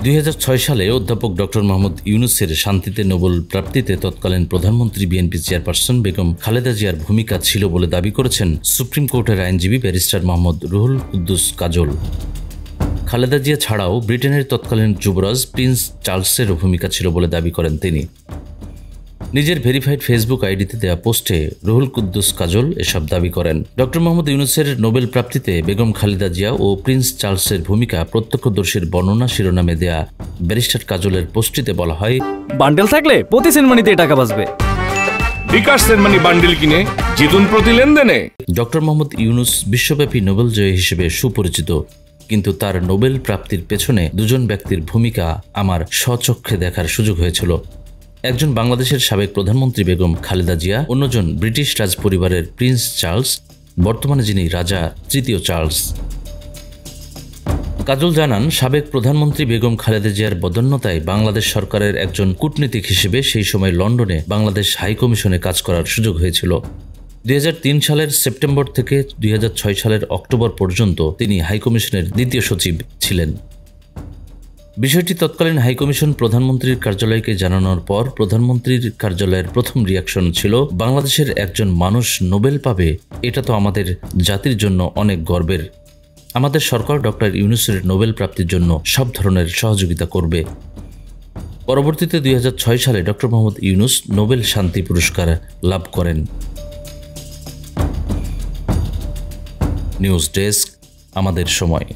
2006 সালে অধ্যাপক ডক্টর মোহাম্মদ ইউনূসের শান্তিতে নোবেল প্রাপ্তিতে তৎকালীন প্রধানমন্ত্রী বিএনপি চেয়ারপারসন বেগম খালেদা জিয়ার ভূমিকা ছিল বলে দাবি করেছেন সুপ্রিম কোর্টের আইনজীবী ব্যারিস্টার মোহাম্মদ রুহুল কুদ্দুস কাজল। খালেদা জিয়া ছাড়াও ব্রিটেনের তৎকালীন যুবরাজ প্রিন্স চার্লসেরও ভূমিকা ছিল বলে দাবি করেন তিনি। নিজের ভেরিফাইড ফেসবুক আইডিতে দেয়া পোস্টে রুহুল কুদ্দুস কাজল এসব দাবি করেন। ডক্টর মোহাম্মদ ইউনূসের নোবেল প্রাপ্তিতে বেগম খালেদা জিয়া ও প্রিন্স চার্লসের ভূমিকা প্রত্যক্ষদর্শীর বর্ণনা শিরোনামে দেয়া ব্যারিস্টার কাজলের পোস্টটিতে বলা হয়, বান্ডেল থাকলে প্রতি সেনমানিতে টাকা বাঁচবে। বিকাশ সেনমানি বান্ডেল কিনে জিতুন প্রতি লেনদেনে। ডক্টর মোহাম্মদ ইউনূস বিশ্বব্যাপী নোবেল জয়ী হিসেবে সুপরিচিত, কিন্তু তার নোবেল প্রাপ্তির পেছনে দুজন ব্যক্তির ভূমিকা আমার স্বচক্ষে দেখার সুযোগ হয়েছিল। একজন বাংলাদেশের সাবেক প্রধানমন্ত্রী বেগম খালেদা জিয়া, অন্যজন ব্রিটিশ রাজ পরিবারের প্রিন্স চার্লস, বর্তমানে যিনি রাজা তৃতীয় চার্লস। কাজল জানান, সাবেক প্রধানমন্ত্রী বেগম খালেদা জিয়ার বদান্যতায় বাংলাদেশ সরকারের একজন কূটনীতিক হিসেবে সেই সময় লন্ডনে বাংলাদেশ হাইকমিশনে কাজ করার সুযোগ হয়েছিল। 2003 সালের সেপ্টেম্বর থেকে 2006 সালের অক্টোবর পর্যন্ত তিনি হাইকমিশনের দ্বিতীয় সচিব ছিলেন। বিষয়টি তৎকালীন হাইকমিশন প্রধানমন্ত্রীর কার্যালয়কে জানানোর পর প্রধানমন্ত্রীর কার্যালয়ের প্রথম রিয়াকশন ছিল, বাংলাদেশের একজন মানুষ নোবেল পাবে, এটা তো আমাদের জাতির জন্য অনেক গর্বের। আমাদের সরকার ডক্টর ইউনূসের নোবেল প্রাপ্তির জন্য সব ধরনের সহযোগিতা করবে। পরবর্তীতে 2006 সালে ডক্টর মোহাম্মদ ইউনূস নোবেল শান্তি পুরস্কার লাভ করেন। নিউজ ডেস্ক, আমাদের সময়।